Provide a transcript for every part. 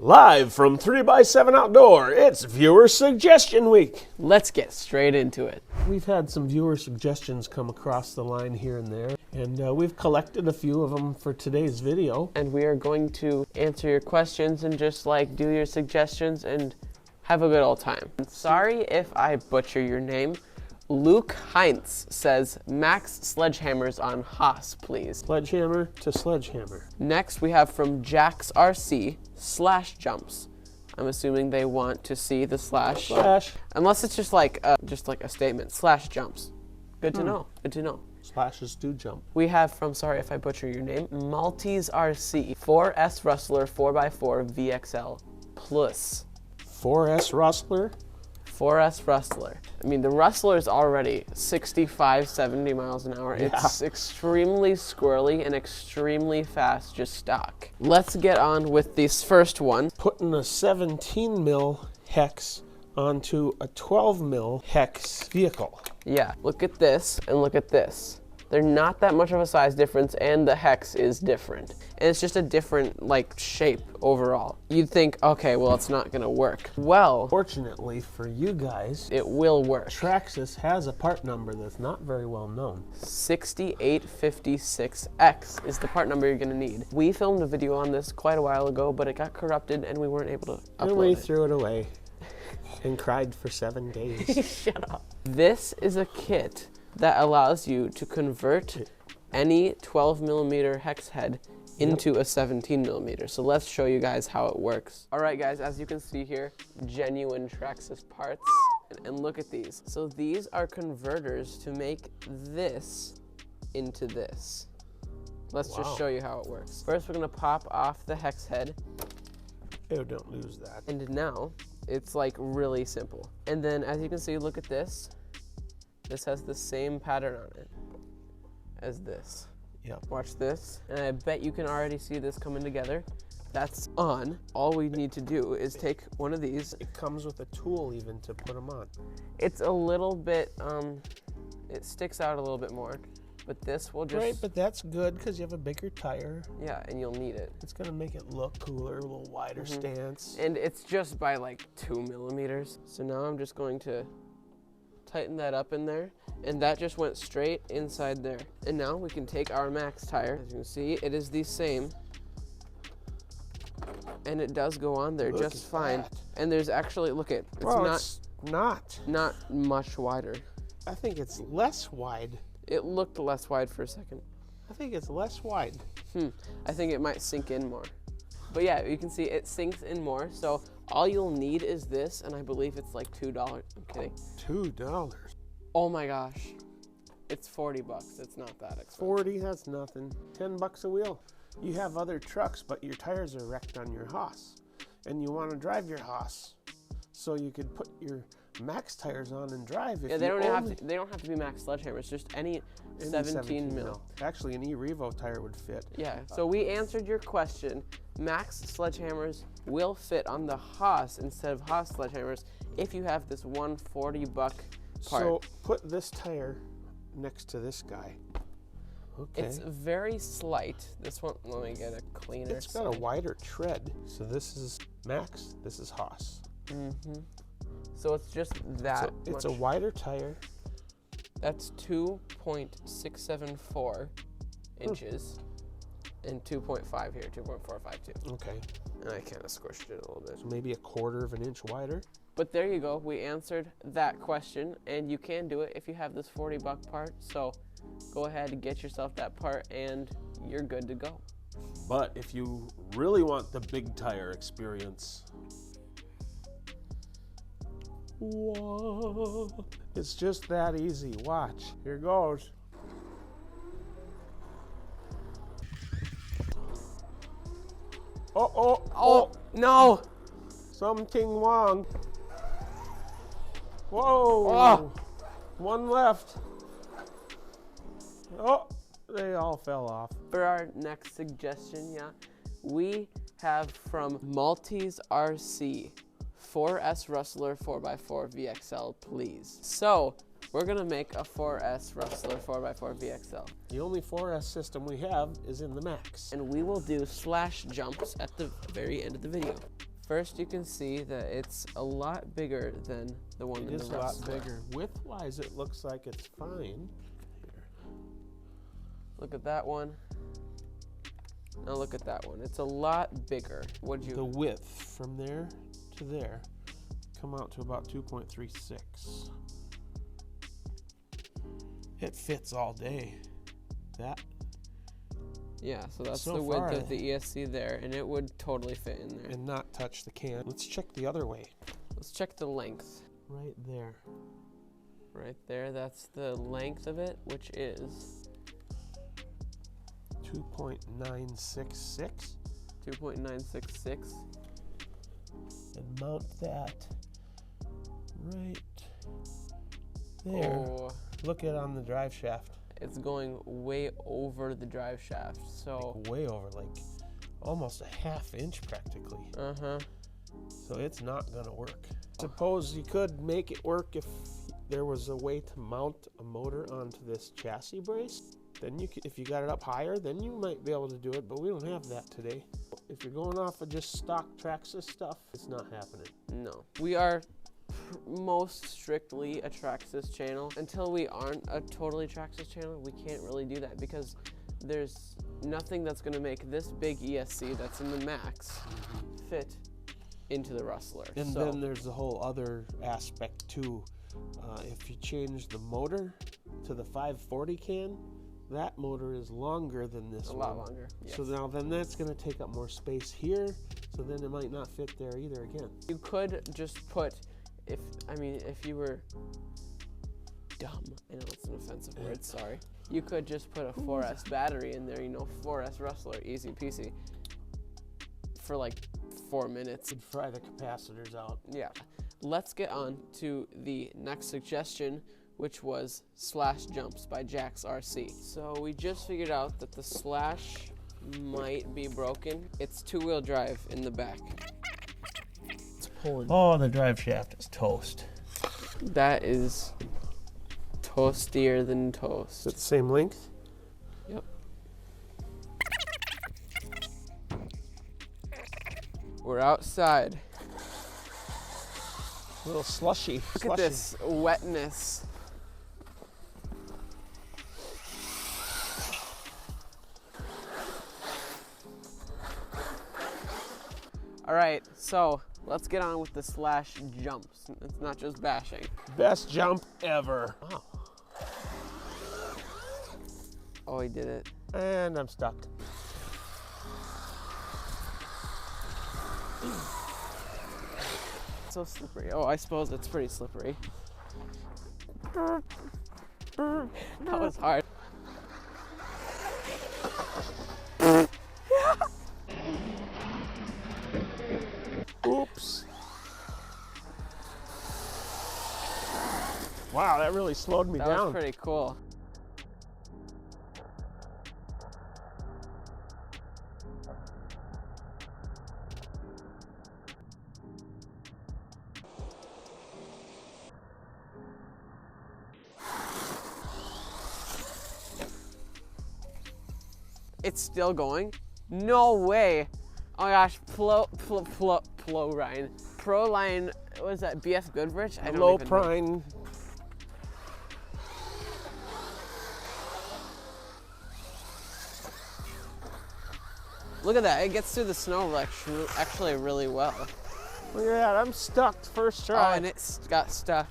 Live from 3x7 Outdoor, it's Viewer Suggestion Week. Let's get straight into it. We've had some viewer suggestions come across the line here and there, and we've collected a few of them for today's video. And we are going to answer your questions and just do your suggestions and have a good old time. Sorry if I butcher your name. Luke Heinz says, Max sledgehammers on Haas, please. Sledgehammer to sledgehammer. Next, we have from Jax RC, slash jumps. I'm assuming they want to see the slash. Slash. Unless it's just like a statement, slash jumps. Good to know, good to know. Slashes do jump. We have from, sorry if I butcher your name, Maltese RC, 4S Rustler 4x4 VXL Plus. 4S Rustler. 4S Rustler. I mean, the Rustler is already 65, 70 miles an hour. Yeah. It's extremely squirrely and extremely fast, just stock. Let's get on with this first one. Putting a 17 mil hex onto a 12 mil hex vehicle. Yeah, look at this and look at this. They're not that much of a size difference, and the hex is different. And it's just a different, shape overall. You'd think, okay, well, it's not gonna work. Well, Fortunately for you guys, it will work. Traxxas has a part number that's not very well known. 6856X is the part number you're gonna need. We filmed a video on this quite a while ago, but it got corrupted and we weren't able to upload And we it. threw it away and cried for 7 days. Shut up. This is a kit that allows you to convert any 12 millimeter hex head into a 17 millimeter. So let's show you guys how it works. All right, guys, as you can see here, genuine Traxxas parts. And look at these. So these are converters to make this into this. Let's just show you how it works. First, we're gonna pop off the hex head. Oh, don't lose that. And now it's really simple. And then as you can see, look at this. This has the same pattern on it as this. Yep. Watch this, and I bet you can already see this coming together. That's on. All we need to do is take one of these. It comes with a tool even to put them on. It's a little bit, it sticks out a little bit more, but this will just... Right, but that's good because you have a bigger tire. Yeah, and you'll need it. It's gonna make it look cooler, a little wider stance. And it's just by 2 millimeters. So now I'm just going to tighten that up in there, and that just went straight inside there. And now we can take our Max tire. As you can see, it is the same, and it does go on there just fine. And there's actually, it's not much wider. I think it's less wide. It looked less wide for a second. I think it's less wide. I think it might sink in more. But yeah, you can see it sinks in more. So all you'll need is this, and I believe it's $2. I'm kidding. $2. Oh my gosh. It's 40 bucks. It's not that expensive. 40, that's nothing. 10 bucks a wheel. You have other trucks, but your tires are wrecked on your Haas, and you want to drive your Haas. So you could put your Max tires on and drive. Yeah, they don't have to be Max sledgehammers, just any 17 mil. Actually, an E-Revo tire would fit. Yeah, so we answered your question. Max sledgehammers will fit on the Haas instead of Haas sledgehammers if you have this 140 buck part. So put this tire next to this guy. Okay. It's very slight. This one, let me get a cleaner. It's got a wider tread. So this is Max, this is Haas. So it's just that So it's a wider tire. That's 2.674 inches and 2.5 here, 2.452. Okay. And I kind of squished it a little bit. So maybe a 1/4 of an inch wider. But there you go. We answered that question, and you can do it if you have this 40 buck part. So go ahead and get yourself that part, and you're good to go. But if you really want the big tire experience, whoa, it's just that easy. Watch. Here goes. Oh, no! something wrong. Whoa. Oh. One left. Oh, they all fell off. For our next suggestion, we have from Maltese RC, 4S Rustler 4x4 VXL, please. So we're gonna make a 4S Rustler 4x4 VXL. The only 4S system we have is in the Max. And we will do slash jumps at the very end of the video. First, you can see that it's a lot bigger than the one in the It is a lot Rustler. bigger. Width-wise, it looks like it's fine. Look at that one. Now look at that one. It's a lot bigger. What'd you? The width from there to there come out to about 2.36. It fits all day. That. Yeah, so that's So the width far, of the ESC there, and it would totally fit in there. and not touch the can. Let's check the other way. Let's check the length. Right there. Right there, that's the length of it, which is 2.966. 2.966. And mount that right there. Oh, Look at on the drive shaft. it's going way over the drive shaft. So, Like way over, like almost a half inch practically. So it's not gonna work. Suppose you could make it work if there was a way to mount a motor onto this chassis brace. Then you could, if you got it up higher, then you might be able to do it, but we don't have that today. If you're going off of just stock Traxxas stuff, it's not happening. no. We are most strictly a Traxxas channel. Until we aren't a totally Traxxas channel, we can't really do that because there's nothing that's going to make this big ESC that's in the Max fit into the Rustler. And so, then there's the whole other aspect too. If you change the motor to the 540 can, that motor is longer than this a one. lot longer. Yes. So now then that's going to take up more space here, so then it might not fit there either again. You could just put, if you were dumb, I know it's an offensive word, sorry. You could just put a 4S battery in there, 4S Rustler, easy peasy, for like 4 minutes. Could fry the capacitors out. Yeah. Let's get on to the next suggestion, which was Slash Jumps by Jax RC. So we just figured out that the Slash might be broken. It's two-wheel drive in the back. It's pulling. Oh, the drive shaft is toast. That is toastier than Is it toast. the same length? Yep. We're outside. A little slushy. Look at this wetness. All right, so let's get on with the Slash Jumps. It's not just bashing. Best jump ever. Wow. Oh, he did it. And I'm stuck. So slippery. Oh, I suppose it's pretty slippery. That was hard. Oops. Wow, that really slowed me That down. was pretty cool. It's still going? No way. Oh my gosh, Proline. Proline, what was that, BF Goodrich? I don't Low even know. prime. Look at that, it gets through the snow actually really well. Look at that, I'm stuck first Oh, try. and it got stuck.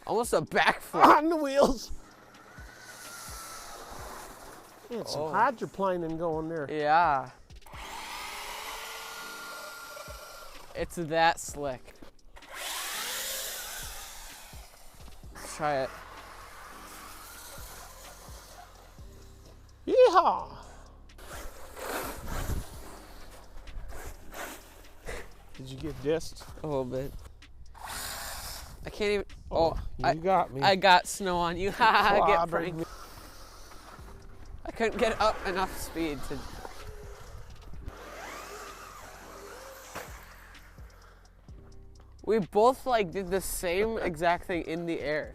Almost a backflip. On the wheels. Yeah, some Oh. hydroplaning going there. Yeah. It's that slick. Try it. Yeehaw! Did you get dissed? A little bit. I can't even. Oh, you got me. I got snow on you. Haha, get Clobbered pranked. me. I couldn't get up enough speed to. We both did the same exact thing in the air.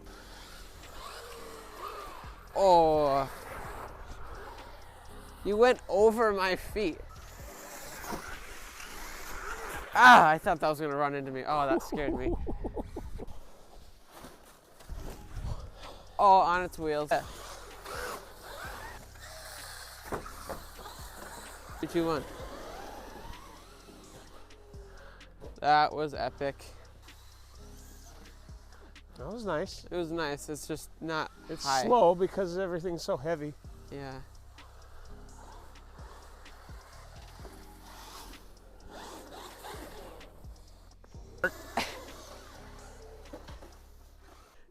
Oh. You went over my feet. Ah, I thought that was gonna run into me. Oh, that scared me. Oh, on its wheels. 3, 2, 1. That was epic. That was nice. It was nice. It's just not It's high. slow because everything's so heavy. Yeah.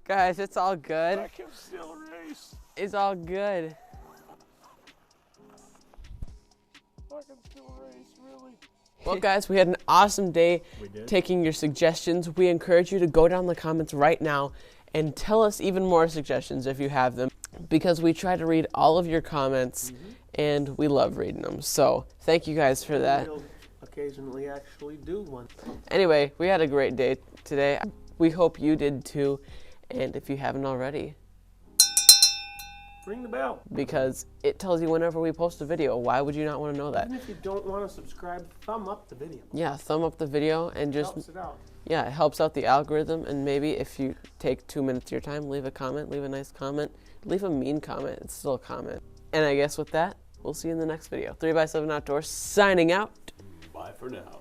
Guys, it's all good. I can still race. It's all good. I can still race, really. Well, guys, we had an awesome day We did. taking your suggestions. We encourage you to go down in the comments right now and tell us even more suggestions if you have them, because we try to read all of your comments and we love reading them. So thank you guys for that. We'll occasionally actually do one. Anyway, we had a great day today. We hope you did too. And if you haven't already, Ring the bell. because it tells you whenever we post a video. Why would you not want to know that? Even if you don't want to subscribe, thumb up the video. Yeah, thumb up the video and just, Helps it out. yeah, it helps out the algorithm. And maybe if you take 2 minutes of your time, leave a comment, leave a nice comment, leave a mean comment. It's still a comment. And I guess with that, we'll see you in the next video. 3x7 Outdoors signing out. Bye for now.